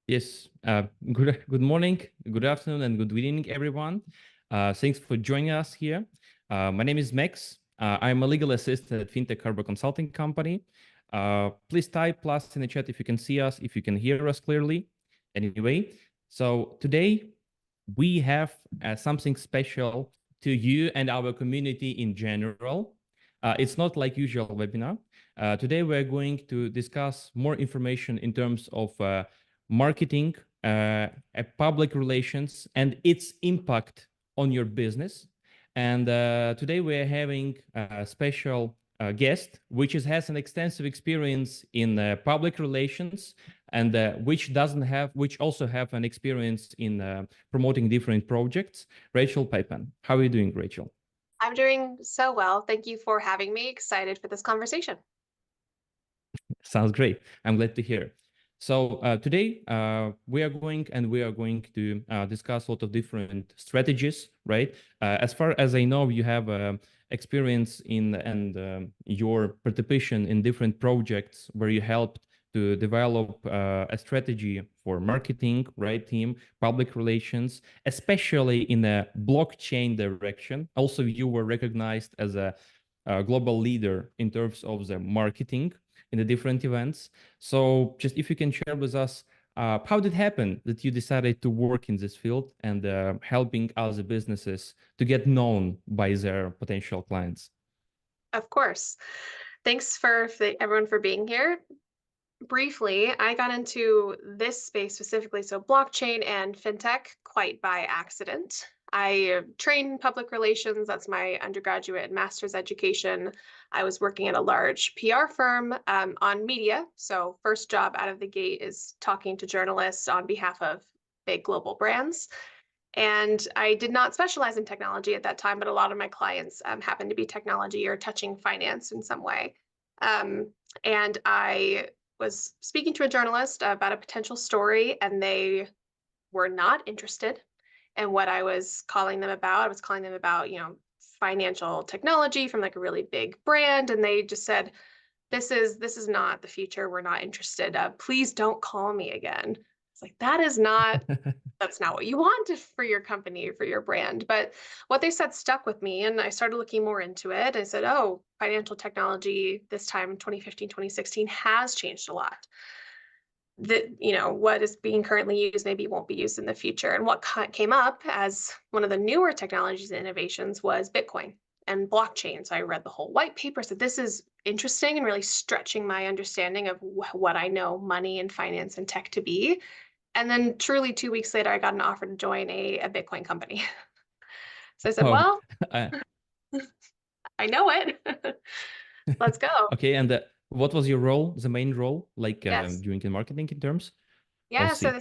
Yes, good morning, good afternoon, and good evening, everyone. Thanks for joining us here. My name is Max. I'm a legal assistant at FinTech Harbor Consulting Company. Please type plus in the chat if you can see us, if you can hear us clearly. Anyway, so today we have something special to you and our community in general. It's not like usual webinar. Today we're going to discuss more information in terms of marketing, public relations, and its impact on your business. And today we're having a special guest, which has an extensive experience in public relations, and which also have an experience in promoting different projects. Rachel Pipan. How are you doing, Rachel? I'm doing so well. Thank you for having me. Excited for this conversation. Sounds great. I'm glad to hear. So today we are going to discuss a lot of different strategies, right? As far as I know, you have experience in and your participation in different projects where you helped to develop a strategy for marketing, right, team, public relations, especially in a blockchain direction. Also, you were recognized as a global leader in terms of the marketing in the different events. So just if you can share with us, how did it happen that you decided to work in this field and helping other businesses to get known by their potential clients? Of course. Thanks for everyone for being here. Briefly, I got into this space specifically, so blockchain and FinTech, quite by accident. I trained public relations. That's my undergraduate and master's education. I was working at a large PR firm on media. So first job out of the gate is talking to journalists on behalf of big global brands. And I did not specialize in technology at that time, but a lot of my clients happened to be technology or touching finance in some way. And I was speaking to a journalist about a potential story, and they were not interested in what I was calling them about. I was calling them about, financial technology from like a really big brand, and they just said, "This is not the future. We're not interested. Please don't call me again." It's like that's not what you want for your company, for your brand. But what they said stuck with me, and I started looking more into it. I said, oh, financial technology this time, 2015, 2016, has changed a lot. What is being currently used maybe won't be used in the future. And what came up as one of the newer technologies and innovations was Bitcoin and blockchain. So I read the whole white paper, said this is interesting and really stretching my understanding of what I know money and finance and tech to be. And then truly 2 weeks later, I got an offer to join a Bitcoin company. So I said, Oh, well, I know it. Let's go. okay. And what was your role, the main role, like Yes. doing in marketing in terms? I'll Yeah. So see.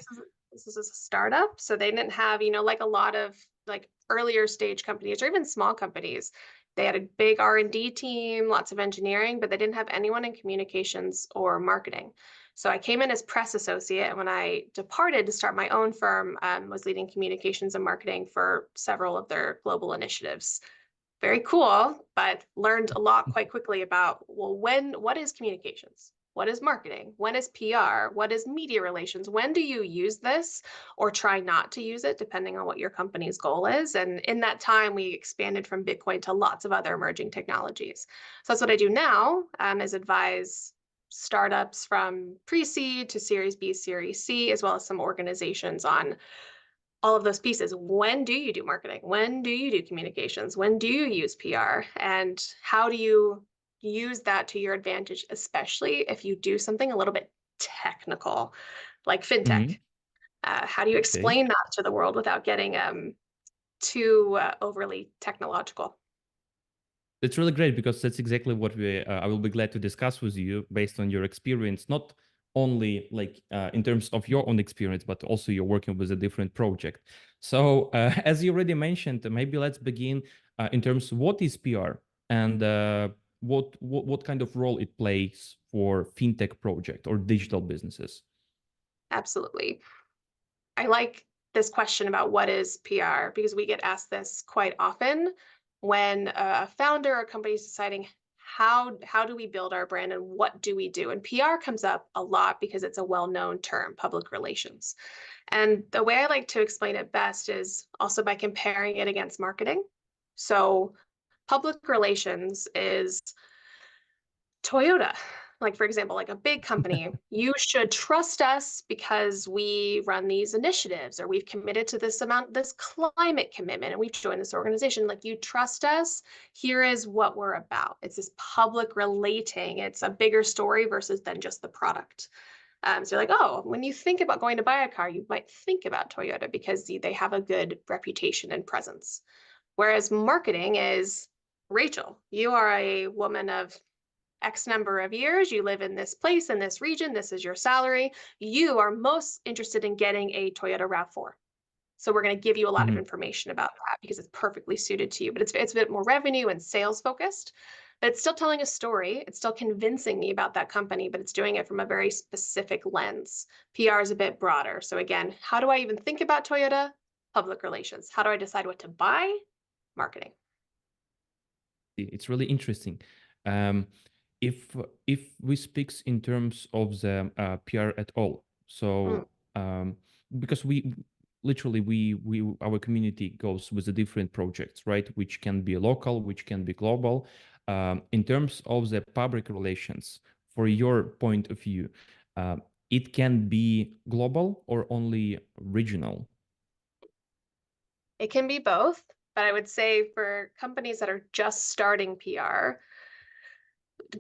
this is a startup. So they didn't have, like a lot of like earlier stage companies or even small companies. They had a big R&D team, lots of engineering, but they didn't have anyone in communications or marketing. So I came in as press associate, and when I departed to start my own firm, was leading communications and marketing for several of their global initiatives. Very cool, but learned a lot quite quickly about, well, what is communications? What is marketing? When is PR? What is media relations? When do you use this or try not to use it, depending on what your company's goal is? And in that time, we expanded from Bitcoin to lots of other emerging technologies. So that's what I do now, is advise startups from pre-seed to Series B, Series C, as well as some organizations on all of those pieces. When do you do marketing? When do you do communications? When do you use PR? And how do you use that to your advantage, especially if you do something a little bit technical, like FinTech? Mhm. How do you Okay. explain that to the world without getting too overly technological? It's really great because that's exactly what I will be glad to discuss with you based on your experience, not only like in terms of your own experience, but also you're working with a different project. So as you already mentioned, maybe let's begin in terms of what is PR and what kind of role it plays for fintech project or digital businesses. Absolutely. I like this question about what is PR because we get asked this quite often when a founder or company is deciding how do we build our brand and what do we do? And PR comes up a lot because it's a well-known term, public relations. And the way I like to explain it best is also by comparing it against marketing. So public relations is Toyota. Like, for example, like a big company, you should trust us because we run these initiatives or we've committed to this amount, this climate commitment, and we've joined this organization. Like, you trust us. Here is what we're about. It's this public relating. It's a bigger story versus than just the product. So you're like, oh, when you think about going to buy a car, you might think about Toyota because they have a good reputation and presence. Whereas marketing is Rachel, you are a woman of X number of years, you live in this place, in this region, this is your salary. You are most interested in getting a Toyota RAV4. So we're going to give you a lot of information about that because it's perfectly suited to you. But it's a bit more revenue and sales focused. But it's still telling a story. It's still convincing me about that company, but it's doing it from a very specific lens. PR is a bit broader. So again, how do I even think about Toyota? Public relations. How do I decide what to buy? Marketing. It's really interesting. Um, if we speak in terms of the PR at all, so because we literally we our community goes with the different projects, right? Which can be local, which can be global. In terms of the public relations, for your point of view, it can be global or only regional? It can be both, but I would say for companies that are just starting PR,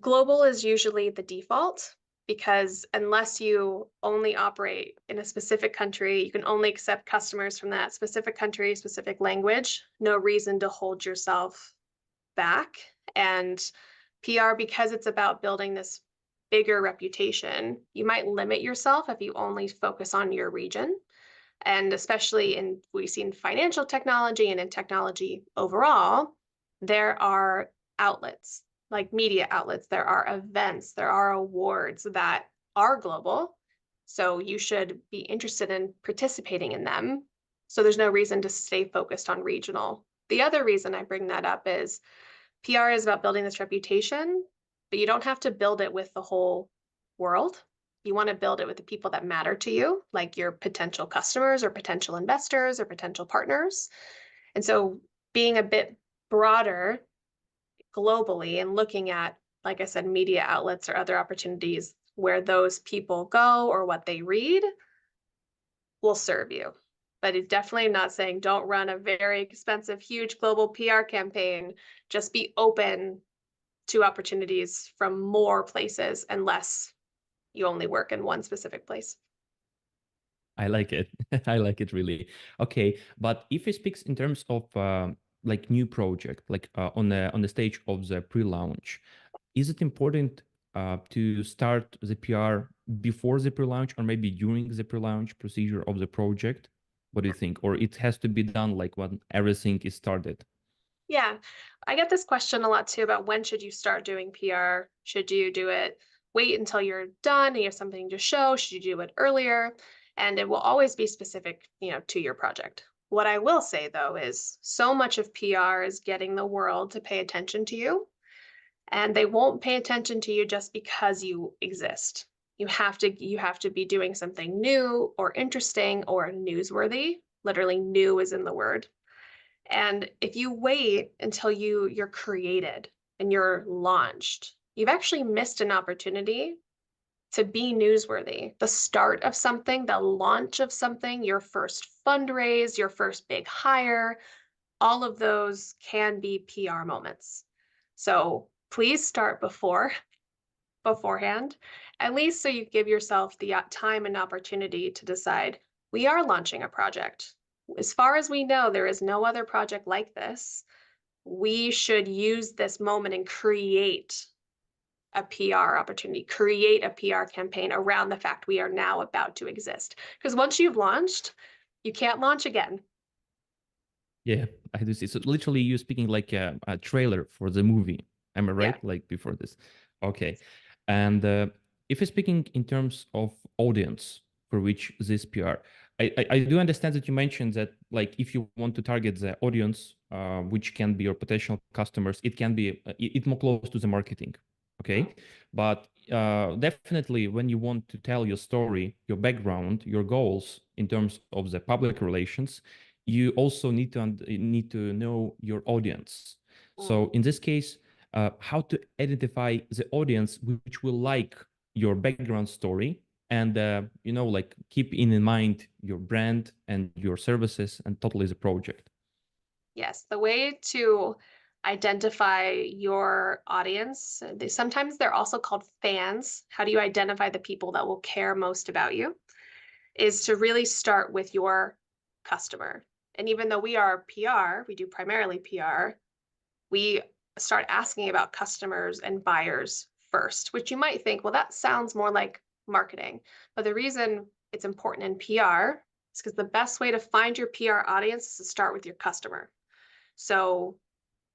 global is usually the default because unless you only operate in a specific country, you can only accept customers from that specific country, specific language, no reason to hold yourself back. And PR, because it's about building this bigger reputation, you might limit yourself if you only focus on your region. And especially we've seen financial technology and in technology overall, there are outlets like media outlets, there are events, there are awards that are global. So you should be interested in participating in them. So there's no reason to stay focused on regional. The other reason I bring that up is PR is about building this reputation, but you don't have to build it with the whole world. You want to build it with the people that matter to you, like your potential customers or potential investors or potential partners. And so being a bit broader globally and looking at, like I said, media outlets or other opportunities where those people go or what they read will serve you. But it's definitely not saying don't run a very expensive, huge global PR campaign. Just be open to opportunities from more places unless you only work in one specific place. I like it. I like it really. Okay, but if it speaks in terms of like new project, like on the stage of the pre-launch, is it important to start the PR before the pre-launch or maybe during the pre-launch procedure of the project? What do you think? Or it has to be done like when everything is started? Yeah, I get this question a lot too about when should you start doing PR? Should you do it, wait until you're done and you have something to show? Should you do it earlier? And it will always be specific, to your project. What I will say though is so much of PR is getting the world to pay attention to you, and they won't pay attention to you just because you exist. You have to be doing something new or interesting or newsworthy. Literally new is in the word. And if you wait until you're created and you're launched, you've actually missed an opportunity to be newsworthy. The start of something, the launch of something, your first fundraise, your first big hire, all of those can be PR moments. So please start beforehand, at least so you give yourself the time and opportunity to decide, we are launching a project. As far as we know, there is no other project like this. We should use this moment and create a PR opportunity, create a PR campaign around the fact we are now about to exist. Because once you've launched, you can't launch again. Yeah, I do see. So literally you're speaking like a trailer for the movie. Am I right? Yeah. Like before this. Okay. And if you're speaking in terms of audience for which this PR, I do understand that you mentioned that like if you want to target the audience which can be your potential customers. It can be it more close to the marketing, okay? But definitely when you want to tell your story, your background, your goals in terms of the public relations, you also need to know your audience. So in this case, how to identify the audience which will like your background story, and like keep in mind your brand and your services and totally the project. Yes, the way to identify your audience, sometimes they're also called fans. How do you identify the people that will care most about you? Is to really start with your customer. And even though we are PR, we do primarily PR, we start asking about customers and buyers first, which you might think, well, that sounds more like marketing. But the reason it's important in PR is because the best way to find your PR audience is to start with your customer. So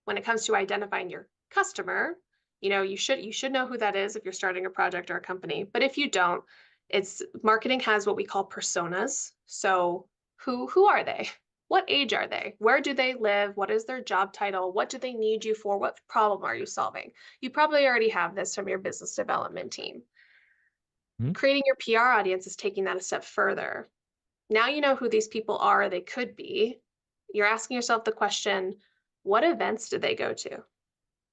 when it comes to identifying your customer, you should know who that is if you're starting a project or a company. But if you don't, it's marketing has what we call personas. So who are they? What age are they? Where do they live? What is their job title? What do they need you for? What problem are you solving? You probably already have this from your business development team. Mhm. Creating your PR audience is taking that a step further. Now you know who these people are, they could be. You're asking yourself the question, what events do they go to?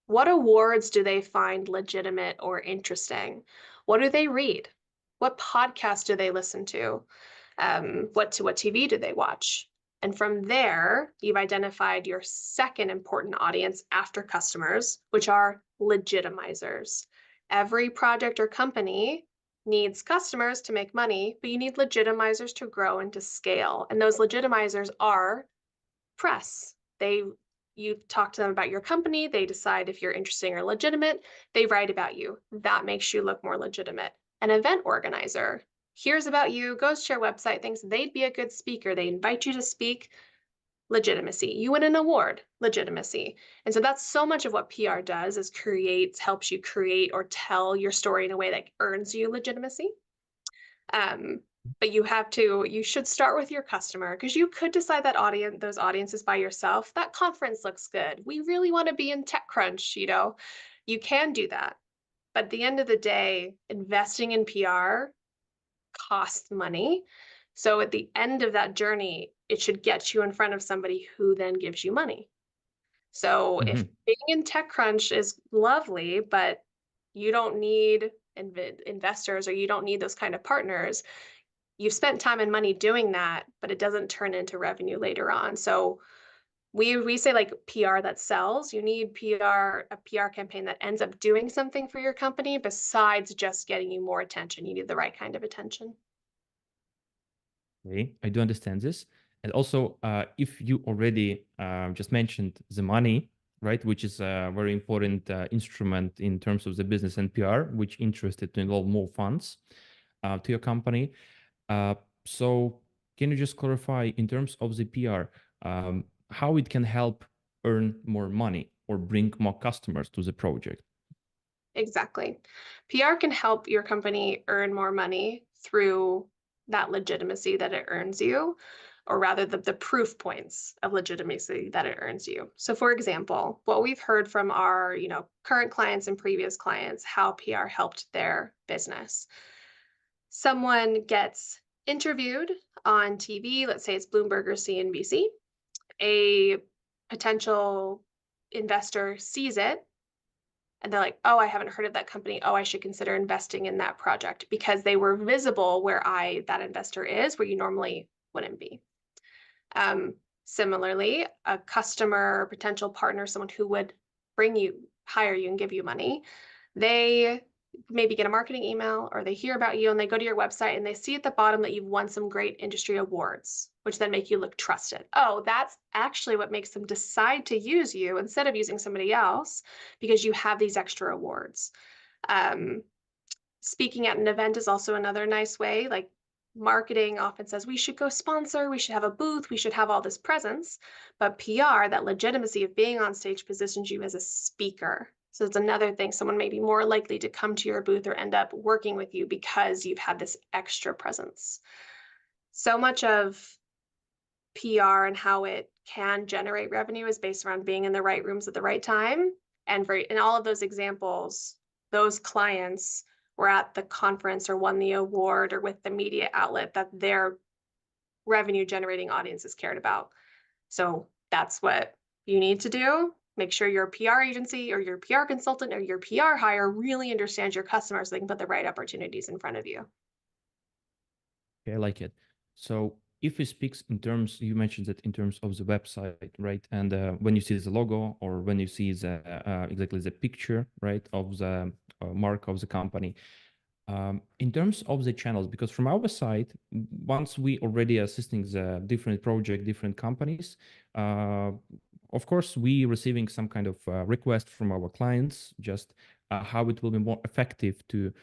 What awards do they find legitimate or interesting? What do they read? What podcasts do they listen to? What TV do they watch? And from there, you've identified your second important audience after customers, which are legitimizers. Every project or company needs customers to make money, but you need legitimizers to grow and to scale. And those legitimizers are press. You talk to them about your company, they decide if you're interesting or legitimate, they write about you. That makes you look more legitimate. An event organizer hears about you, goes to your website, thinks they'd be a good speaker, they invite you to speak, legitimacy. You win an award, legitimacy. And so that's so much of what PR does is helps you create or tell your story in a way that earns you legitimacy. But you should start with your customer, because you could decide those audiences by yourself. That conference looks good. We really want to be in TechCrunch, you can do that. But at the end of the day, investing in PR costs money. So at the end of that journey, it should get you in front of somebody who then gives you money. So if being in TechCrunch is lovely, but you don't need investors, or you don't need those kind of partners, you've spent time and money doing that, but it doesn't turn into revenue later on. So we say, like, PR that sells. You need a PR campaign that ends up doing something for your company besides just getting you more attention. You need the right kind of attention. Okay, I do understand this. And also, if you already just mentioned the money, right, which is a very important instrument in terms of the business and PR, which interested to involve more funds to your company. So can you just clarify in terms of the PR, how it can help earn more money or bring more customers to the project? Exactly. PR can help your company earn more money through that legitimacy that it earns you, or rather the proof points of legitimacy that it earns you. So for example, what we've heard from our, current clients and previous clients, how PR helped their business. Someone gets interviewed on TV, let's say it's Bloomberg or CNBC. A potential investor sees it, and they're like, oh, I haven't heard of that company. Oh, I should consider investing in that project, because they were visible where that investor is, where you normally wouldn't be. Similarly, a customer, potential partner, someone who would hire you and give you money, they maybe get a marketing email, or they hear about you and they go to your website and they see at the bottom that you've won some great industry awards, which then make you look trusted. Oh, that's actually what makes them decide to use you instead of using somebody else, because you have these extra awards. Speaking at an event is also another nice way. Like, marketing often says we should go sponsor, we should have a booth, we should have all this presence. But PR, that legitimacy of being on stage, positions you as a speaker. So it's another thing. Someone may be more likely to come to your booth or end up working with you because you've had this extra presence. So much of PR and how it can generate revenue is based around being in the right rooms at the right time. And in all of those examples, those clients were at the conference or won the award or with the media outlet that their revenue generating audiences cared about. So that's what you need to do. Make sure your PR agency or your PR consultant or your PR hire really understands your customers so they can put the right opportunities in front of you. Okay, I like it. So if we speak in terms, you mentioned that in terms of the website, right? And when you see the logo or when you see the exactly the picture, right, of the mark of the company, in terms of the channels, because from our side, once we already assisting the different project, different companies, of course, we receiving some kind of request from our clients, just how it will be more effective to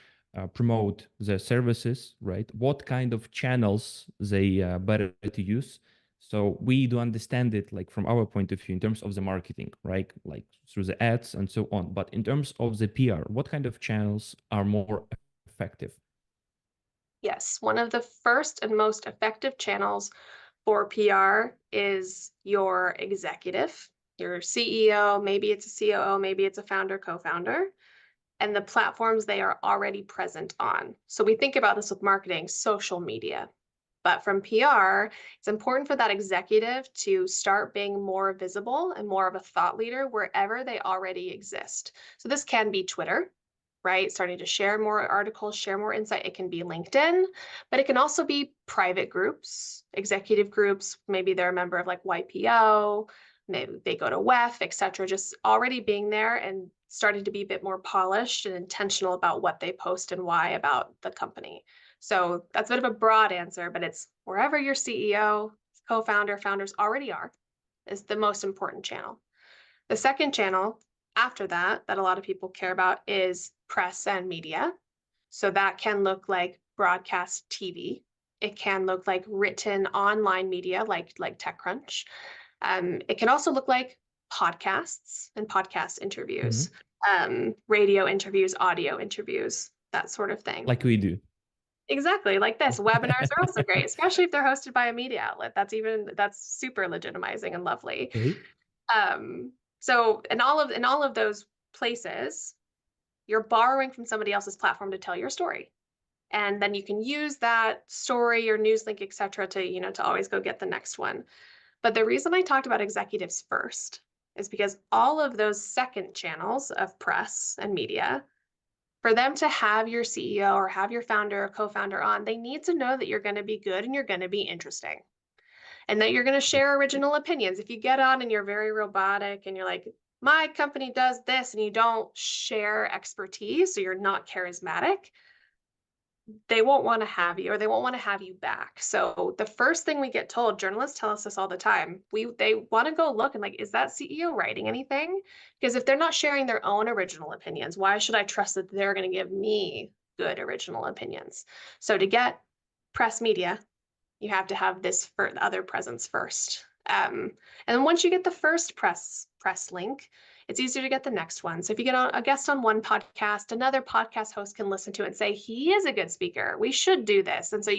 promote the services, right? What kind of channels they better to use. So we do understand it like from our point of view in terms of the marketing, right? Like through the ads and so on. But in terms of the PR, what kind of channels are more effective? Yes, one of the first and most effective channels for PR is your executive, your CEO, maybe it's a COO, maybe it's a founder, co-founder, and the platforms they are already present on. So we think about this with marketing, social media. But from PR, it's important for that executive to start being more visible and more of a thought leader wherever they already exist. So this can be Twitter, right? Starting to share more articles, share more insight. It can be LinkedIn, but it can also be private groups, executive groups. Maybe they're a member of like YPO, maybe they go to WEF, et cetera, just already being there and starting to be a bit more polished and intentional about what they post and why about the company. So that's a bit of a broad answer, but it's wherever your CEO, co-founder, founders already are is the most important channel. The second channel after that, that a lot of people care about is press and media. So that can look like broadcast TV. It can look like written online media like TechCrunch. It can also look like podcasts and podcast interviews, radio interviews, audio interviews, that sort of thing. Like we do. Exactly, like this. Webinars are also great, especially if they're hosted by a media outlet. That's super legitimizing and lovely. Okay. So in all of those places, you're borrowing from somebody else's platform to tell your story. And then you can use that story, your news link, et cetera, to always go get the next one. But the reason I talked about executives first is because all of those second channels of press and media, for them to have your CEO or have your founder or co-founder on, they need to know that you're going to be good and you're going to be interesting and that you're going to share original opinions. If you get on and you're very robotic and you're like, my company does this, and you don't share expertise, so you're not charismatic, they won't want to have you or they won't want to have you back. So the first thing we get told, journalists tell us this all the time, they want to go look and like, is that CEO writing anything? Because if they're not sharing their own original opinions, why should I trust that they're going to give me good original opinions? So to get press media, you have to have this for the other presence first. And then once you get the first press link, it's easier to get the next one. So if you get a guest on one podcast, another podcast host can listen to it and say, he is a good speaker. We should do this. And so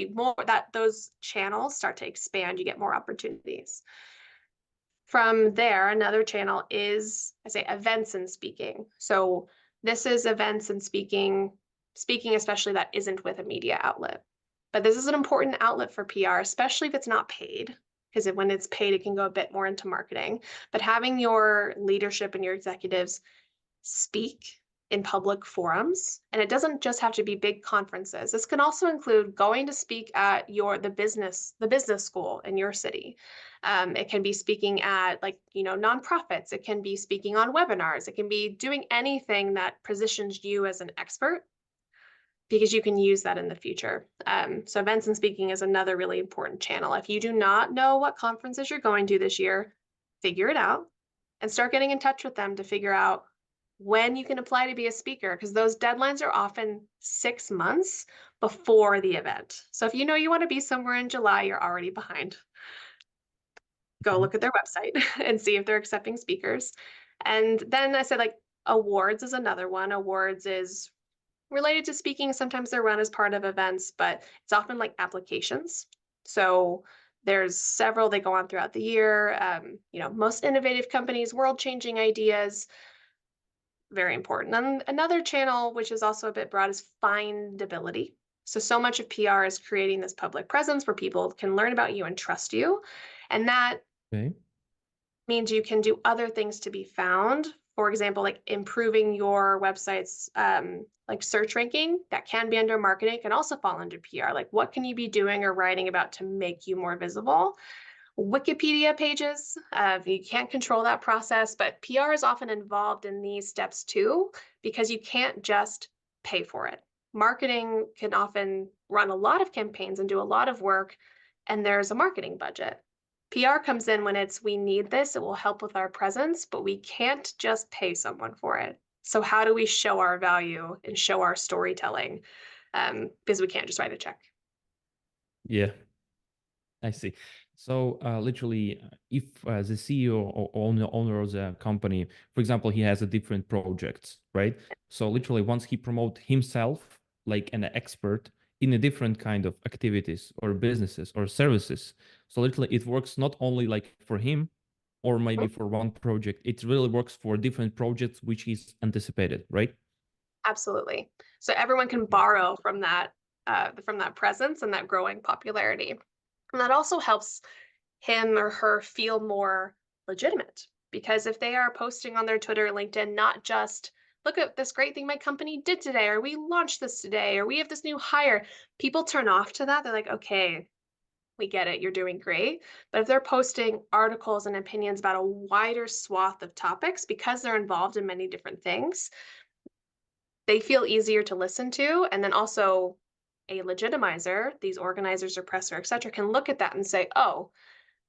those channels start to expand, you get more opportunities. From there, another channel is, I say, events and speaking. So this is events and speaking especially that isn't with a media outlet. But this is an important outlet for PR, especially if it's not paid, because when it's paid, it can go a bit more into marketing. But having your leadership and your executives speak in public forums, and it doesn't just have to be big conferences. This can also include going to speak at the business school in your city. It can be speaking at nonprofits. It can be speaking on webinars. It can be doing anything that positions you as an expert, because you can use that in the future. So events and speaking is another really important channel. If you do not know what conferences you're going to this year, figure it out and start getting in touch with them to figure out when you can apply to be a speaker, because those deadlines are often 6 months before the event. So if you know you want to be somewhere in July, you're already behind. Go look at their website and see if they're accepting speakers. And then I said, awards is another one. Awards is related to speaking. Sometimes they're run as part of events, but it's often like applications. So There's several that go on throughout the year. Most innovative companies, world-changing ideas, very important. And another channel, which is also a bit broad, is findability. So much of PR is creating this public presence where people can learn about you and trust you. And that Okay. means you can do other things to be found. For example, like improving your website's like search ranking, that can be under marketing, can also fall under PR. Like what can you be doing or writing about to make you more visible? Wikipedia pages, you can't control that process, but PR is often involved in these steps too, because you can't just pay for it. Marketing can often run a lot of campaigns and do a lot of work, and there's a marketing budget. PR comes in when it's, we need this, it will help with our presence, but we can't just pay someone for it. So how do we show our value and show our storytelling? Because we can't just write a check. Yeah, I see. So literally, if the CEO or owner of the company, for example, he has a different projects, right? So literally, once he promote himself like an expert in a different kind of activities or businesses or services, so literally it works not only like for him or maybe for one project, it really works for different projects which he's anticipated, right? Absolutely. So everyone can borrow from that presence and that growing popularity. And that also helps him or her feel more legitimate. Because if they are posting on their Twitter, LinkedIn, not just, look at this great thing my company did today, or we launched this today, or we have this new hire, people turn off to that. They're like, okay, we get it, you're doing great. But if they're posting articles and opinions about a wider swath of topics, because they're involved in many different things, they feel easier to listen to. And then also a legitimizer, these organizers or presser, et cetera, can look at that and say, oh,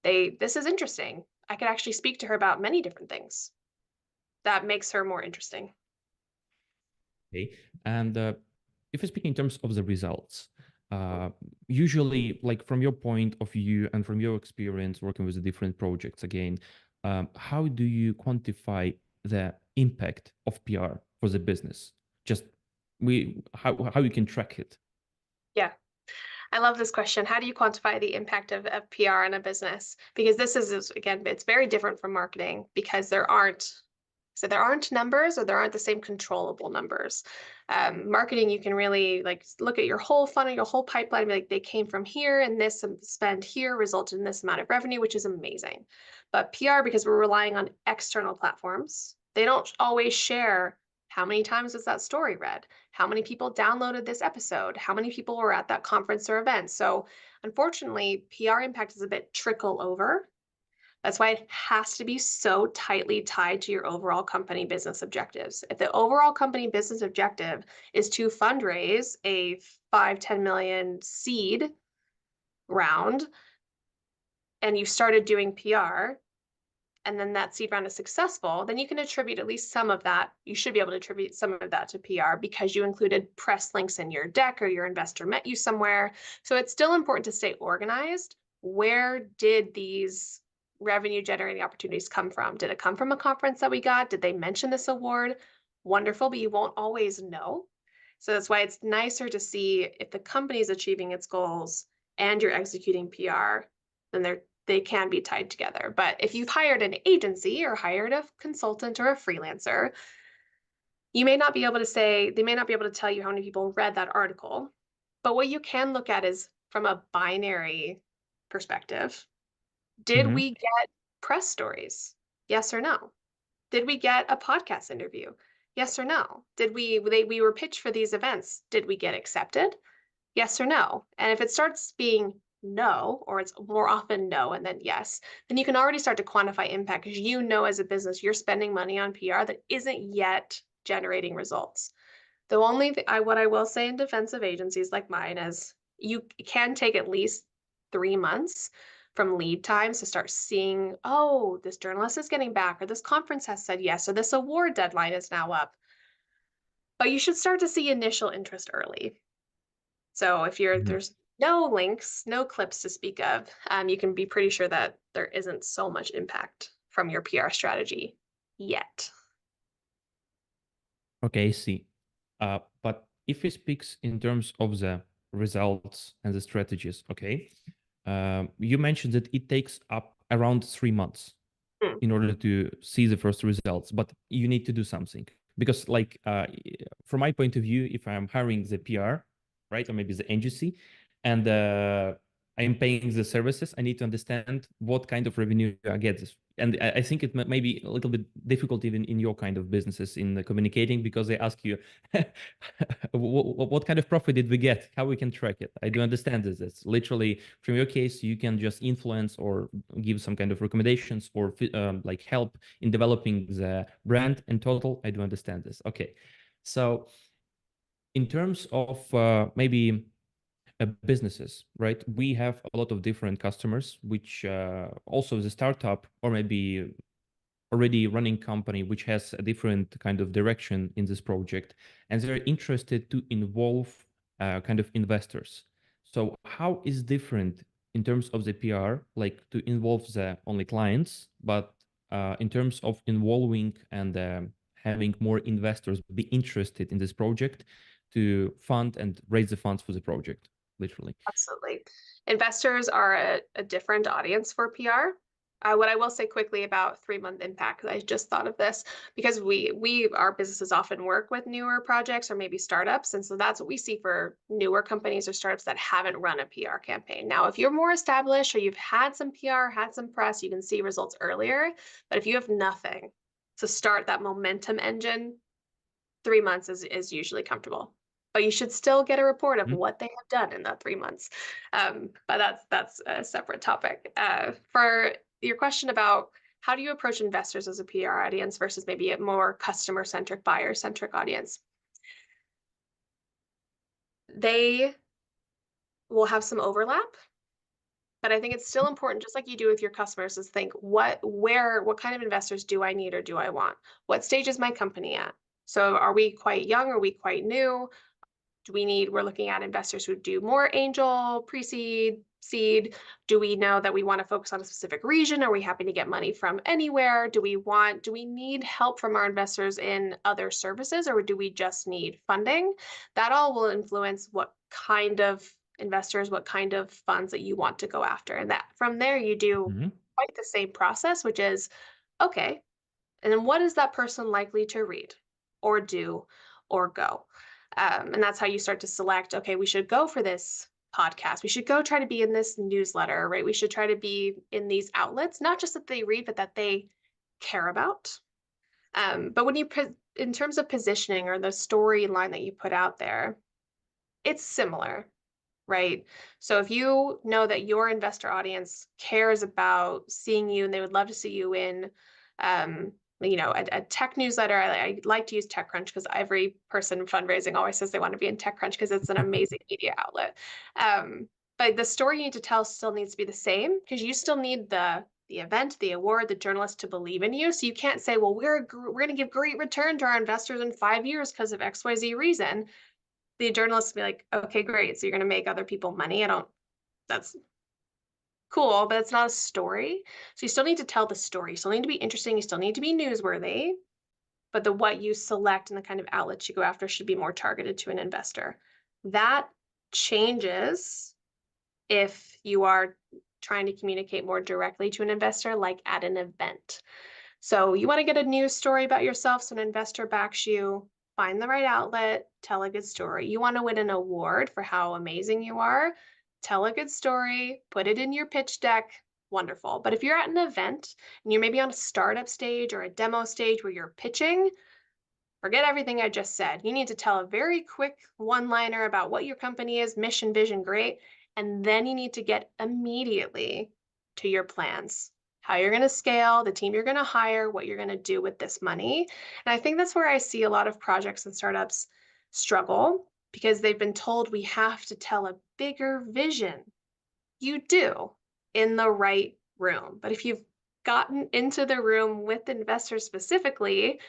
this is interesting. I could actually speak to her about many different things. That makes her more interesting. Okay. And if we speak in terms of the results, uh, usually, like from your point of view and from your experience working with the different projects, again, how do you quantify the impact of PR for the business? Just how you can track it? Yeah. I love this question. How do you quantify the impact of PR in a business? Because this is, again, it's very different from marketing because there aren't numbers or there aren't the same controllable numbers. Marketing, you can really like look at your whole funnel, your whole pipeline, and be like they came from here and this spend here resulted in this amount of revenue, which is amazing. But PR, because we're relying on external platforms, they don't always share how many times was that story read? How many people downloaded this episode? How many people were at that conference or event? So unfortunately, PR impact is a bit trickle over. That's why it has to be so tightly tied to your overall company business objectives. If the overall company business objective is to fundraise a 5-10 million seed round, and you started doing PR, and then that seed round is successful, then you can attribute at least some of that. You should be able to attribute some of that to PR because you included press links in your deck or your investor met you somewhere. So it's still important to stay organized. Where did these revenue generating opportunities come from? Did it come from a conference that we got? Did they mention this award? Wonderful, but you won't always know. So that's why it's nicer to see if the company is achieving its goals and you're executing PR, then they can be tied together. But if you've hired an agency or hired a consultant or a freelancer, you may not be able to say, they may not be able to tell you how many people read that article. But what you can look at is from a binary perspective. Did Mhm. we get press stories? Yes or no? Did we get a podcast interview? Yes or no? We were pitched for these events. Did we get accepted? Yes or no? And if it starts being no, or it's more often no, and then yes, then you can already start to quantify impact because you know as a business you're spending money on PR that isn't yet generating results. The only what I will say in defense of agencies like mine is you can take at least 3 months from lead times to start seeing, oh, this journalist is getting back, or this conference has said yes, or this award deadline is now up. But you should start to see initial interest early. So if Mhm. there's no links, no clips to speak of, you can be pretty sure that there isn't so much impact from your PR strategy yet. Okay, I see. But if we speak in terms of the results and the strategies, okay, you mentioned that it takes up around 3 months Hmm. in order to see the first results, but you need to do something because, like, from my point of view, if I'm hiring the PR, right, or maybe the agency, and I am paying the services, I need to understand what kind of revenue I get. And I think it may be a little bit difficult even in your kind of businesses in communicating, because they ask you, what kind of profit did we get? How we can track it? I do understand this. It's literally, from your case, you can just influence or give some kind of recommendations or like help in developing the brand in total. I do understand this. Okay. So in terms of maybe businesses, right? We have a lot of different customers, which also the startup or maybe already running company, which has a different kind of direction in this project, and they're interested to involve kind of investors. So how is different in terms of the PR, like to involve the only clients, but in terms of involving and having more investors be interested in this project to fund and raise the funds for the project, literally. Absolutely. Investors are a different audience for PR. What I will say quickly about 3-month impact, 'cause I just thought of this, because our businesses often work with newer projects or maybe startups, and so that's what we see for newer companies or startups that haven't run a PR campaign. Now, if you're more established or you've had some PR, had some press, you can see results earlier. But if you have nothing to start that momentum engine, 3 months is usually comfortable. But you should still get a report of Mhm. what they have done in that 3 months. But that's a separate topic. For your question about how do you approach investors as a PR audience versus maybe a more customer-centric, buyer-centric audience, they will have some overlap. But I think it's still important, just like you do with your customers, is think what kind of investors do I need or do I want? What stage is my company at? So are we quite young? Are we quite new? We're looking at investors who do more angel, pre-seed, seed? Do we know that we want to focus on a specific region? Are we happy to get money from anywhere? Do we need help from our investors in other services, or do we just need funding? That all will influence what kind of investors, what kind of funds that you want to go after. And that from there you do Mhm. quite the same process, which is, okay, and then what is that person likely to read or do or go? And that's how you start to select, okay, we should go for this podcast. We should go try to be in this newsletter, right? We should try to be in these outlets, not just that they read, but that they care about. But in terms of positioning or the storyline that you put out there, it's similar, right? So if you know that your investor audience cares about seeing you and they would love to see you in, um, a tech newsletter. I like to use TechCrunch because every person fundraising always says they want to be in TechCrunch because it's an amazing media outlet. Um, but the story you need to tell still needs to be the same, because you still need the event, the award, the journalist to believe in you. So you can't say, well, we're going to give great return to our investors in 5 years because of XYZ reason. The journalist will be like, okay, great. So you're going to make other people money. That's cool, but it's not a story. So you still need to tell the story. You still need to be interesting. You still need to be newsworthy, but what you select and the kind of outlets you go after should be more targeted to an investor. That changes if you are trying to communicate more directly to an investor, like at an event. So you want to get a news story about yourself so an investor backs you, find the right outlet, tell a good story. You want to win an award for how amazing you are, tell a good story, put it in your pitch deck. Wonderful. But if you're at an event and you're maybe on a startup stage or a demo stage where you're pitching, forget everything I just said. You need to tell a very quick one-liner about what your company is, mission, vision, great. And then you need to get immediately to your plans, how you're going to scale, the team you're going to hire, what you're going to do with this money. And I think that's where I see a lot of projects and startups struggle, because they've been told we have to tell a bigger vision. You do, in the right room. But if you've gotten into the room with investors specifically,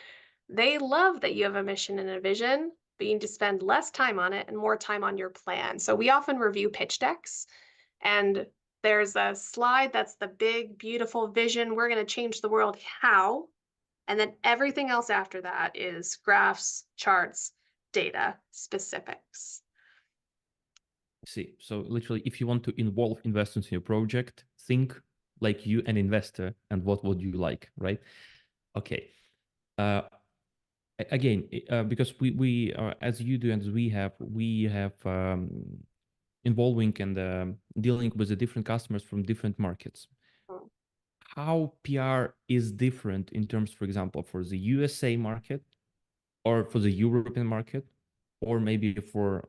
they love that you have a mission and a vision, but you need to spend less time on it and more time on your plan. So we often review pitch decks, and there's a slide that's the big, beautiful vision. We're going to change the world. How? And then everything else after that is graphs, charts, data, specifics. See, so literally, if you want to involve investors in your project, think like you an investor and what would you like, right? Okay. Uh, Again, because we are, as you do and as we have involving and dealing with the different customers from different markets. Mm. How PR is different in terms, for example, for the USA market or for the European market, or maybe for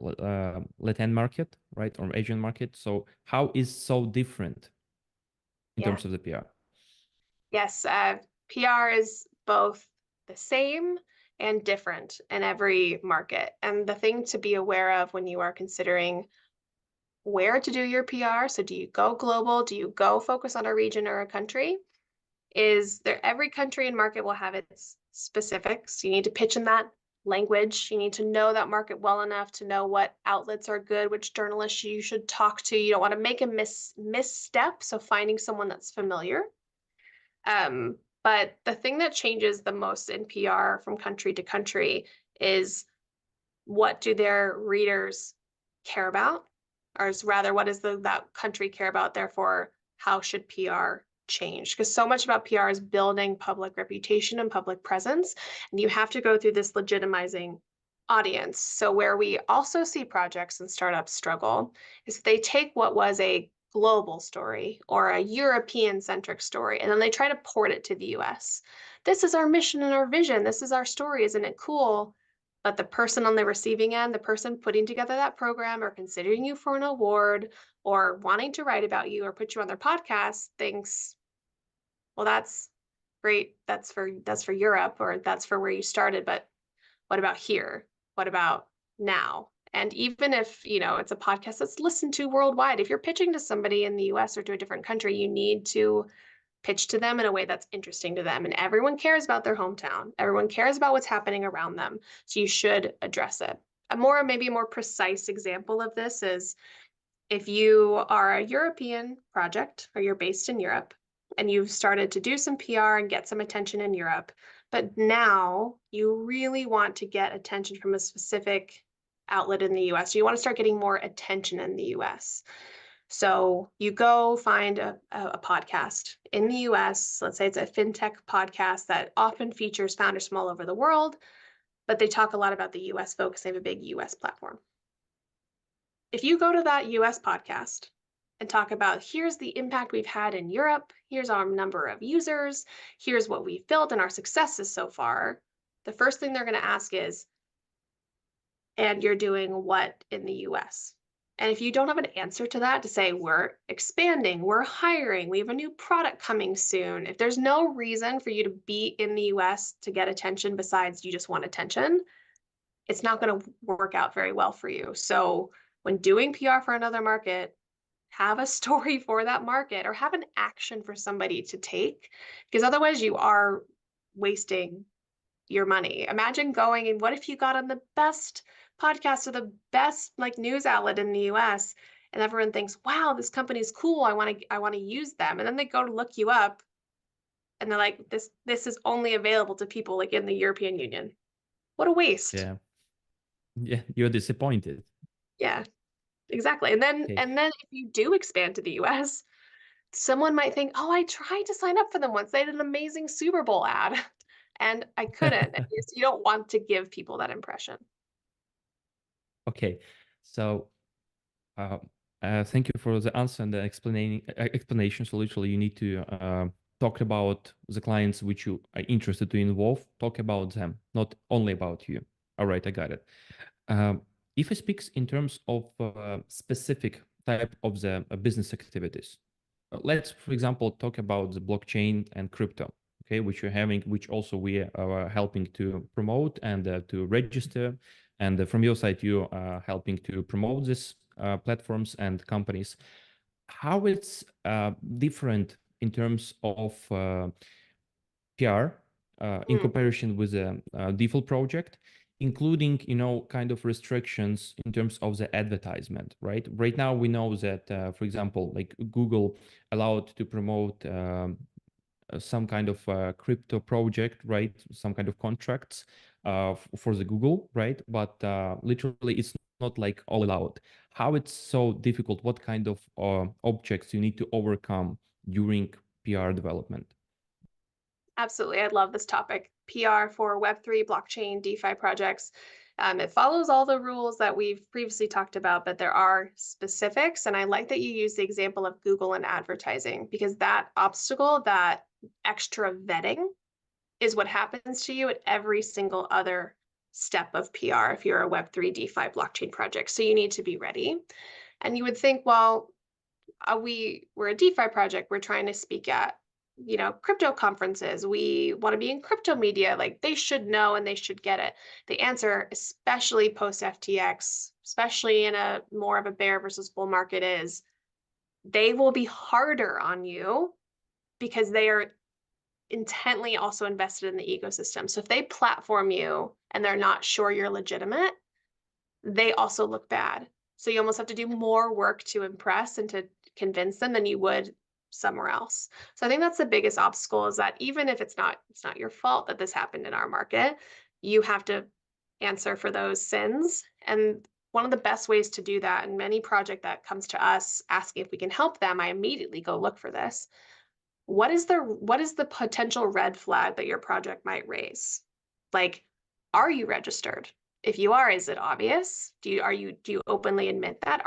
Latin market, right, or Asian market. So how is so different in Yeah. terms of the PR? Yes. PR is both the same and different in every market. And the thing to be aware of when you are considering where to do your PR, so do you go global? Do you go focus on a region or a country? Is there every country and market will have its specifics. You need to pitch in that language. You need to know that market well enough to know what outlets are good, which journalists you should talk to. You don't want to make a misstep. So finding someone that's familiar. But the thing that changes the most in PR from country to country is what do their readers care about? Or rather, what does that country care about? Therefore, how should PR change? Because so much about PR is building public reputation and public presence. And you have to go through this legitimizing audience. So, where we also see projects and startups struggle is they take what was a global story or a European centric story, and then they try to port it to the US. This is our mission and our vision. This is our story. Isn't it cool? But the person on the receiving end, the person putting together that program or considering you for an award or wanting to write about you or put you on their podcast thinks, well, that's great. That's for Europe or that's for where you started, but what about here? What about now? And even if, it's a podcast that's listened to worldwide, if you're pitching to somebody in the US or to a different country, you need to pitch to them in a way that's interesting to them. And everyone cares about their hometown. Everyone cares about what's happening around them. So you should address it. Maybe a more precise example of this is if you are a European project or you're based in Europe and you've started to do some PR and get some attention in Europe, but now you really want to get attention from a specific outlet in the US. So you want to start getting more attention in the US. So you go find a podcast in the US. Let's say it's a FinTech podcast that often features founders from all over the world, but they talk a lot about the US folks. They have a big US platform. If you go to that US podcast and talk about here's the impact we've had in Europe, here's our number of users, here's what we've built and our successes so far, the first thing they're going to ask is, and you're doing what in the US? And if you don't have an answer to that, to say, we're expanding, we're hiring, we have a new product coming soon, if there's no reason for you to be in the US to get attention besides you just want attention, it's not going to work out very well for you. So when doing PR for another market, have a story for that market or have an action for somebody to take, because otherwise you are wasting your money. Imagine going and what if you got on the best podcast or the best news outlet in the US and everyone thinks, wow, this company's cool. I want to use them. And then they go to look you up and they're like, this is only available to people in the European Union. What a waste. Yeah, yeah, you're disappointed. Yeah, exactly. And then Okay. and then if you do expand to the US, someone might think, oh, I tried to sign up for them once. They had an amazing Super Bowl ad and I couldn't. And you don't want to give people that impression. Okay, so uh, thank you for the answer and the explanation. So literally, you need to talk about the clients which you are interested to involve. Talk about them, not only about you. All right, I got it. If I speak in terms of specific type of the business activities, let's, for example, talk about the blockchain and crypto. Okay, which you're having, which also we are helping to promote and to register. And from your side, you are helping to promote these platforms and companies. How it's different in terms of PR in Mm. comparison with a default project, including, kind of restrictions in terms of the advertisement, right? Right now, we know that, for example, like Google allowed to promote some kind of crypto project, right? Some kind of contracts for the Google, right? But literally, it's not like all allowed. How it's so difficult? What kind of objects you need to overcome during PR development? Absolutely. I love this topic. PR for Web3, blockchain, DeFi projects. It follows all the rules that we've previously talked about, but there are specifics. And I like that you use the example of Google and advertising, because that obstacle, that extra vetting, is what happens to you at every single other step of PR if you're a Web3 DeFi blockchain project. So you need to be ready. And you would think, well, we're a DeFi project. We're trying to speak at, crypto conferences. We want to be in crypto media. Like, they should know and they should get it. The answer, especially post FTX, especially in a more of a bear versus bull market, is they will be harder on you because they are intently also invested in the ecosystem. So if they platform you and they're not sure you're legitimate, they also look bad. So you almost have to do more work to impress and to convince them than you would somewhere else. So I think that's the biggest obstacle, is that even if it's not your fault that this happened in our market, you have to answer for those sins. And one of the best ways to do that, and any project that comes to us asking if we can help them, I immediately go look for this. What is the potential red flag that your project might raise? Like, are you registered? If you are, is it obvious? Do you openly admit that?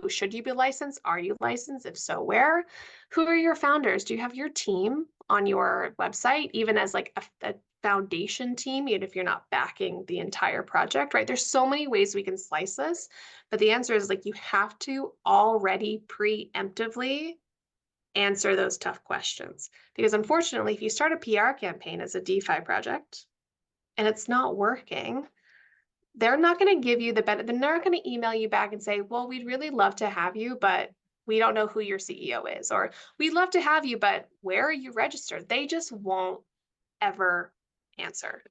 Should you be licensed? Are you licensed? If so, where? Who are your founders? Do you have your team on your website, even as like a foundation team, even if you're not backing the entire project, right? There's so many ways we can slice this, but the answer is, like, you have to already preemptively answer those tough questions. Because unfortunately, if you start a PR campaign as a DeFi project and it's not working, they're not going to give you the benefit. They're not going to email you back and say, well, we'd really love to have you, but we don't know who your CEO is. Or, we'd love to have you, but where are you registered? They just won't ever answer.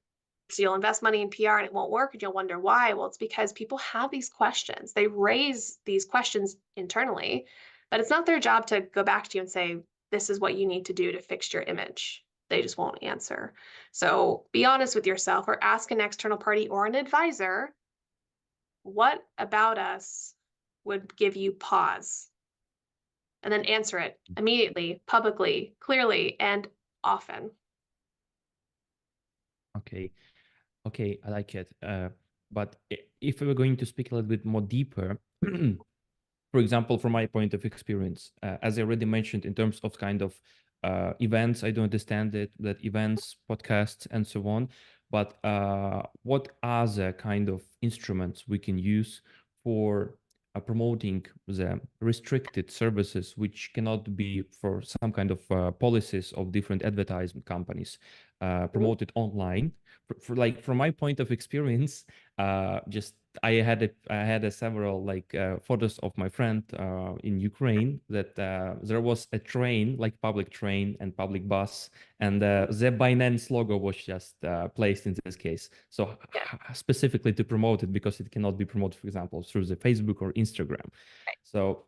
So you'll invest money in PR and it won't work, and you'll wonder why. Well, it's because people have these questions. They raise these questions internally, but it's not their job to go back to you and say, this is what you need to do to fix your image. They just won't answer. So be honest with yourself, or ask an external party or an advisor, what about us would give you pause? And then answer it immediately, publicly, clearly, and often. Okay. Okay, I like it. But if we were going to speak a little bit more deeper, for example, from my point of experience, as I already mentioned, in terms of kind of events, I do understand it, that events, podcasts, and so on. But what other kind of instruments we can use for promoting the restricted services, which cannot be for some kind of policies of different advertisement companies promoted online? Like from my point of experience, just I had a several like photos of my friend in Ukraine that there was a train, like public train and public bus, and the Binance logo was just placed in this case. So specifically to promote it, because it cannot be promoted, for example, through the Facebook or Instagram. So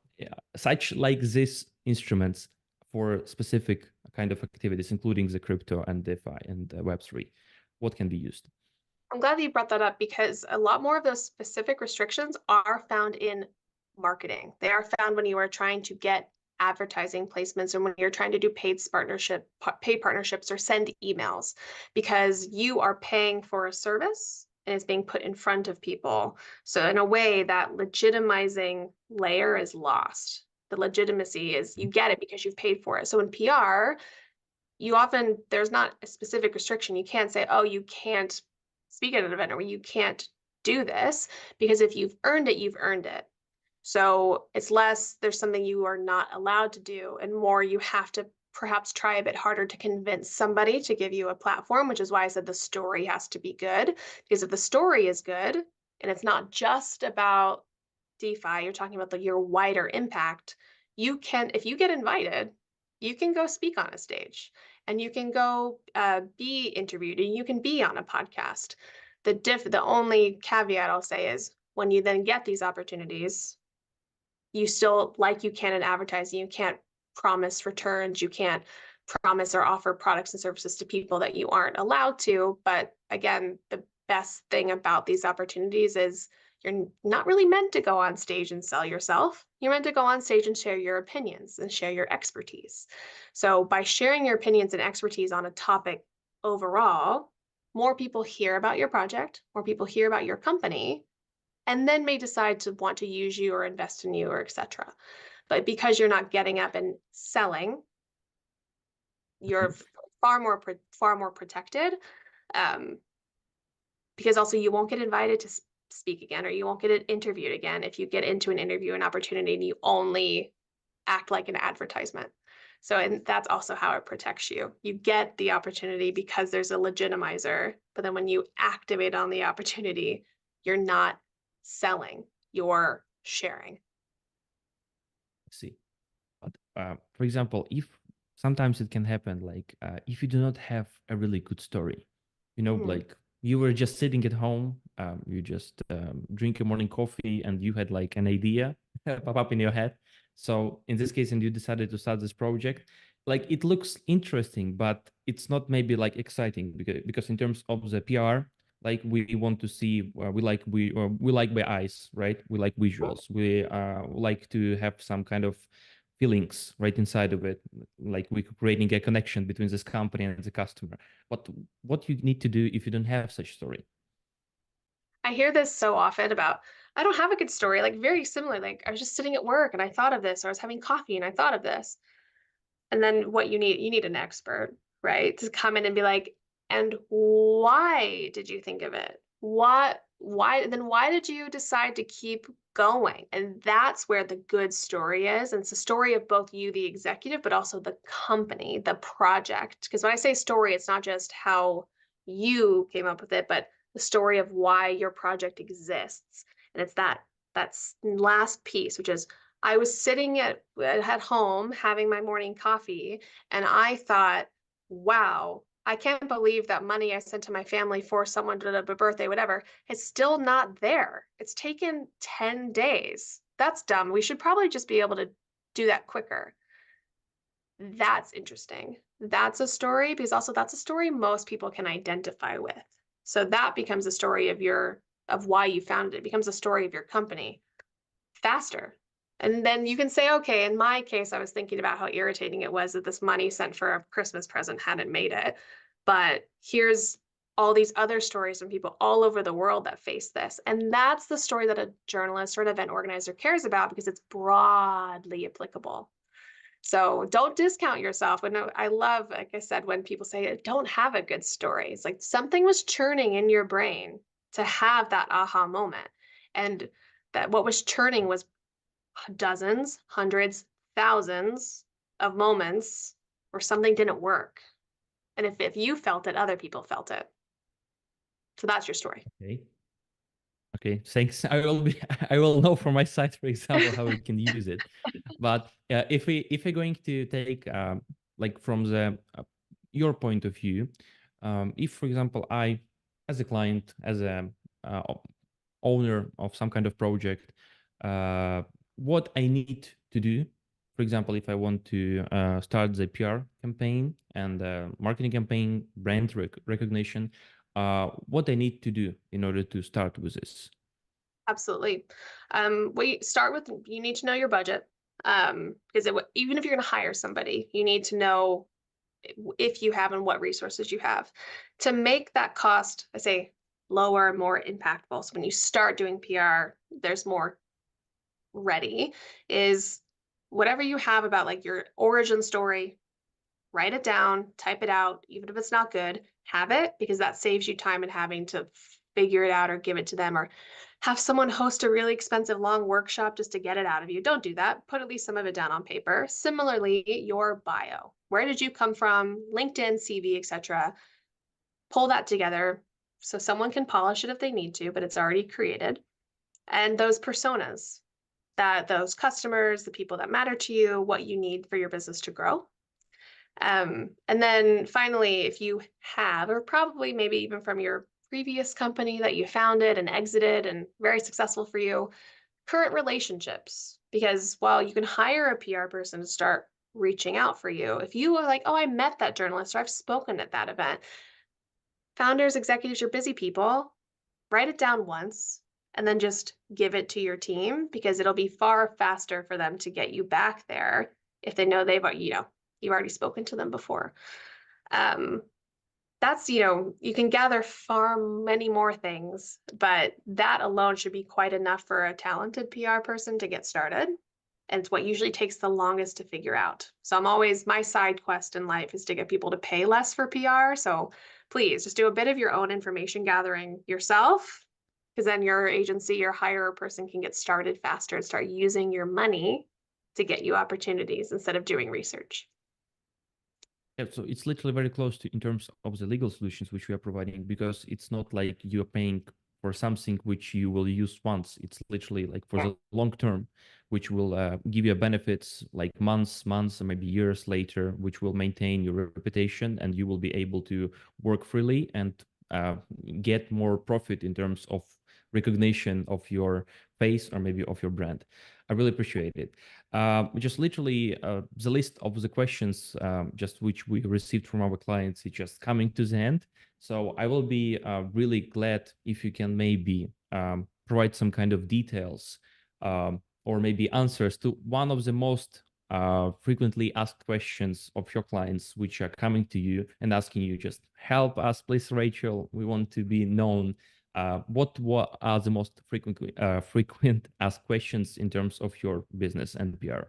such like these instruments for specific kind of activities, including the crypto and DeFi and Web3, what can be used? I'm glad that you brought that up, because a lot more of those specific restrictions are found in marketing. They are found when you are trying to get advertising placements, and when you're trying to do paid partnerships or send emails, because you are paying for a service and it's being put in front of people. So in a way, that legitimizing layer is lost. The legitimacy is, you get it because you've paid for it. So in PR, there's not a specific restriction. You can't say, oh, you can't speak at an event, or you can't do this, because if you've earned it, you've earned it. So it's less there's something you are not allowed to do, and more you have to perhaps try a bit harder to convince somebody to give you a platform, which is why I said the story has to be good. Because if the story is good and it's not just about DeFi, you're talking about your wider impact, if you get invited, you can go speak on a stage, and you can go be interviewed, and you can be on a podcast. The only caveat I'll say is, when you then get these opportunities, you still, like you can in advertising, you can't promise returns, you can't promise or offer products and services to people that you aren't allowed to. But again, best thing about these opportunities is you're not really meant to go on stage and sell yourself. You're meant to go on stage and share your opinions and share your expertise. So by sharing your opinions and expertise on a topic overall, more people hear about your project, more people hear about your company, and then may decide to want to use you or invest in you or etc. But because you're not getting up and selling, you're far more protected. Um, because also you won't get invited to speak again, or you won't get interviewed again if you get into an interview, an opportunity, and you only act like an advertisement. So, and that's also how it protects you. You get the opportunity because there's a legitimizer, but then when you activate on the opportunity, you're not selling, you're sharing. See. But for example, if sometimes it can happen, like if you do not have a really good story, like you were just sitting at home, you just drink your morning coffee and you had like an idea pop up in your head. So in this case, and you decided to start this project, like it looks interesting, but it's not maybe like exciting because in terms of the PR, like we want to see, we like by eyes, right? We like visuals. We like to have some kind of feelings right inside of it, like we're creating a connection between this company and the customer. But what you need to do if you don't have such story? I hear this so often about, I don't have a good story, like very similar. Like I was just sitting at work and I thought of this, or I was having coffee and I thought of this. And then what you need an expert, right? To come in and be like, and why did you think of it? Why did you decide to keep going? And that's where the good story is. And it's a story of both you, the executive, but also the company, the project. Because when I say story, it's not just how you came up with it, but the story of why your project exists. And it's that's last piece, which is I was sitting at home having my morning coffee, and I thought, wow, I can't believe that money I sent to my family for someone to a birthday, whatever, is still not there. It's taken 10 days. That's dumb. We should probably just be able to do that quicker. That's interesting. That's a story, because also that's a story most people can identify with. So that becomes a story of why you founded it. It becomes a story of your company faster. And then you can say, okay, in my case, I was thinking about how irritating it was that this money sent for a Christmas present hadn't made it. But here's all these other stories from people all over the world that face this. And that's the story that a journalist or an event organizer cares about, because it's broadly applicable. So don't discount yourself. I love, like I said, when people say, I don't have a good story. It's like something was churning in your brain to have that aha moment. And that what was churning was dozens, hundreds, thousands of moments where something didn't work. And if you felt it, other people felt it. So that's your story. Okay, thanks. I will know from my side, for example, how we can use it. But if we're going to take like from the your point of view, if for example I, as a client, as a owner of some kind of project, what I need to do, for example, if I want to start the PR campaign and marketing campaign, brand recognition, what I need to do in order to start with this? Absolutely. We start with, you need to know your budget. Because even if you're going to hire somebody, you need to know if you have and what resources you have to make that cost, I say, lower, more impactful. So when you start doing PR, there's more ready, is whatever you have about like your origin story, write it down, type it out, even if it's not good, have it, because that saves you time and having to figure it out or give it to them, or have someone host a really expensive long workshop just to get it out of you. Don't do that. Put at least some of it down on paper. Similarly, your bio. Where did you come from? LinkedIn, CV, etc. Pull that together so someone can polish it if they need to, but it's already created. And those personas, that those customers, the people that matter to you, what you need for your business to grow. And then finally, if you have, or probably maybe even from your previous company that you founded and exited and very successful for you, current relationships. Because while you can hire a PR person to start reaching out for you, if you are like, oh, I met that journalist or I've spoken at that event, founders, executives, you're busy people. write it down once, and then just give it to your team, because it'll be far faster for them to get you back there if they know you've already spoken to them before. That's, you can gather far many more things, but that alone should be quite enough for a talented PR person to get started. And it's what usually takes the longest to figure out. So my side quest in life is to get people to pay less for PR. So please just do a bit of your own information gathering yourself, because then your agency, your hirer person can get started faster and start using your money to get you opportunities instead of doing research. Yeah, so it's literally very close to in terms of the legal solutions which we are providing, because it's not like you're paying for something which you will use once. It's literally like for the long term, which will give you benefits like months, or maybe years later, which will maintain your reputation, and you will be able to work freely and get more profit in terms of recognition of your face or maybe of your brand. I really appreciate it. Just literally the list of the questions just which we received from our clients is just coming to the end. So I will be really glad if you can maybe provide some kind of details or maybe answers to one of the most frequently asked questions of your clients, which are coming to you and asking you, just help us, please, Rachel. We want to be known. What are the most frequent asked questions in terms of your business and PR?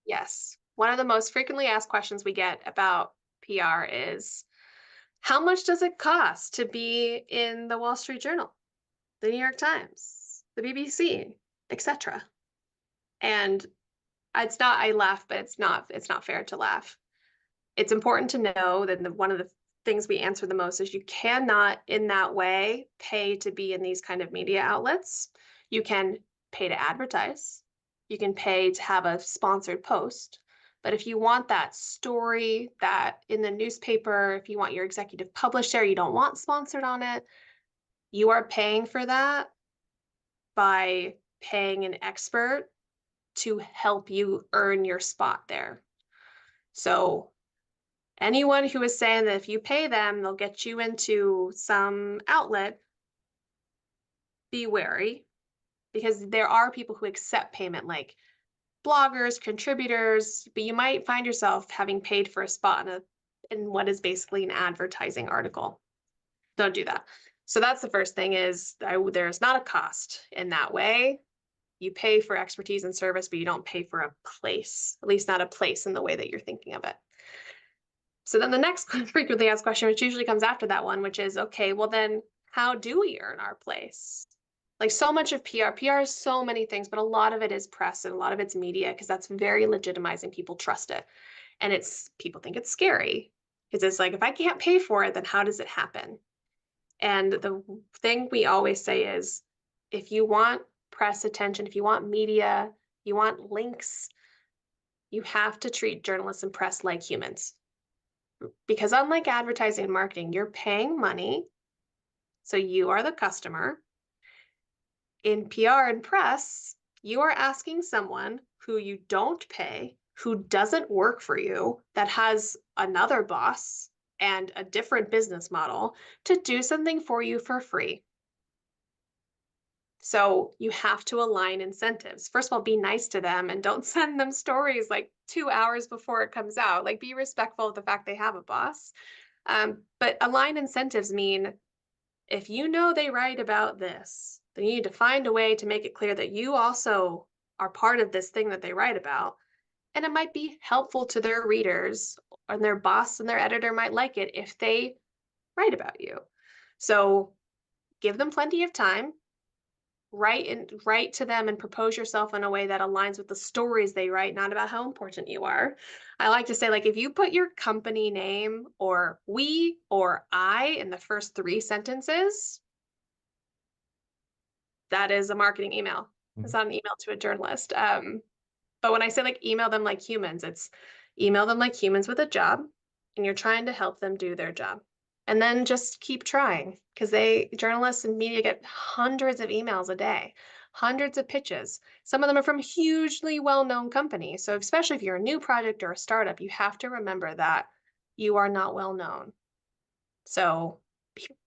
Yes. One of the most frequently asked questions we get about PR is, how much does it cost to be in the Wall Street Journal, the New York Times, the BBC, etc.? And I laugh, but it's not fair to laugh. It's important to know that one of the things we answer the most is you cannot in that way pay to be in these kind of media outlets. You can pay to advertise. You can pay to have a sponsored post. But if you want that story that in the newspaper, if you want your executive published there, you don't want sponsored on it, you are paying for that by paying an expert to help you earn your spot there. So anyone who is saying that if you pay them, they'll get you into some outlet, be wary, because there are people who accept payment, like bloggers, contributors, but you might find yourself having paid for a spot in what is basically an advertising article. Don't do that. So that's the first thing, is there's not a cost in that way. You pay for expertise and service, but you don't pay for a place, at least not a place in the way that you're thinking of it. So then the next frequently asked question, which usually comes after that one, which is, okay, well then how do we earn our place? Like, so much of PR is so many things, but a lot of it is press and a lot of it's media, because that's very legitimizing. People trust it. And people think it's scary, because it's like, if I can't pay for it, then how does it happen? And the thing we always say is, if you want press attention, if you want media, you want links, you have to treat journalists and press like humans. Because unlike advertising and marketing, you're paying money, so you are the customer. In PR and press, you are asking someone who you don't pay, who doesn't work for you, that has another boss and a different business model, to do something for you for free. So you have to align incentives. First of all, be nice to them and don't send them stories like 2 hours before it comes out. Like, be respectful of the fact they have a boss. But align incentives mean, if you know they write about this, then you need to find a way to make it clear that you also are part of this thing that they write about. And it might be helpful to their readers, and their boss and their editor might like it if they write about you. So give them plenty of time. Write to them and propose yourself in a way that aligns with the stories they write, not about how important you are. I like to say, like, if you put your company name or we or I in the first 3 sentences, that is a marketing email. It's not an email to a journalist. But when I say, like, email them like humans, it's email them like humans with a job, and you're trying to help them do their job. And then just keep trying, because journalists and media get hundreds of emails a day, hundreds of pitches. Some of them are from hugely well-known companies. So especially if you're a new project or a startup, you have to remember that you are not well-known. So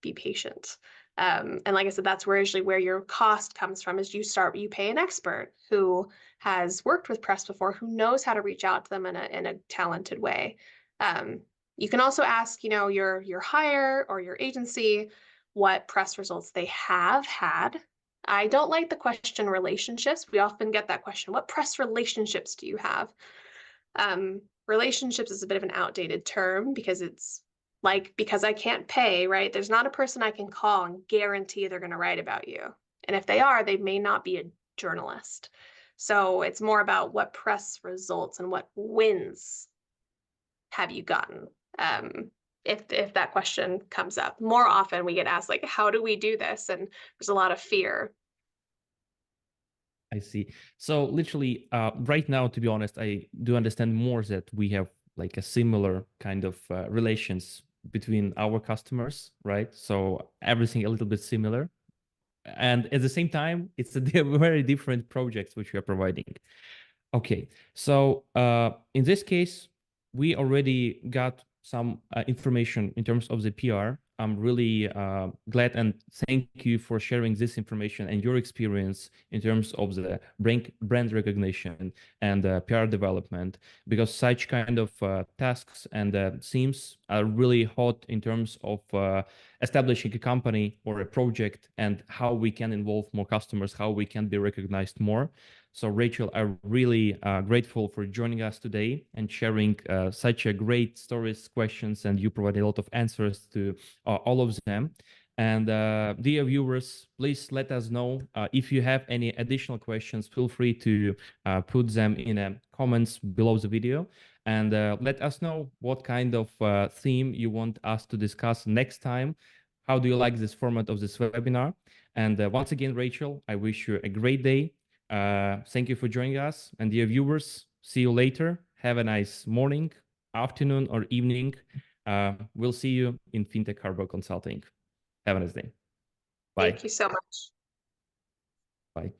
be patient. And like I said, that's where usually where your cost comes from is you pay an expert who has worked with press before, who knows how to reach out to them in a talented way. Um, you can also ask, your hire or your agency what press results they have had. I don't like the question relationships. We often get that question, what press relationships do you have? Relationships is a bit of an outdated term because it's like, because I can't pay, right? There's not a person I can call and guarantee they're going to write about you. And if they are, they may not be a journalist. So it's more about what press results and what wins have you gotten? If that question comes up. More often we get asked, like, how do we do this? And there's a lot of fear. I see. So literally, right now, to be honest, I do understand more that we have like a similar kind of relations between our customers, right? So everything a little bit similar. And at the same time, it's a very different projects which we are providing. Okay, so in this case, we already got some information in terms of the PR. I'm really glad and thank you for sharing this information and your experience in terms of the brand recognition and PR development, because such kind of tasks and themes are really hot in terms of establishing a company or a project and how we can involve more customers, how we can be recognized more. So Rachel, I'm really grateful for joining us today and sharing such a great stories, questions, and you provided a lot of answers to all of them. And dear viewers, please let us know if you have any additional questions. Feel free to put them in the comments below the video, and let us know what kind of theme you want us to discuss next time. How do you like this format of this webinar? And once again, Rachel, I wish you a great day. Thank you for joining us. And dear viewers, see you later. Have a nice morning, afternoon, or evening. We'll see you in FinTech Harbor Consulting. Have a nice day. Bye. Thank you so much. Bye.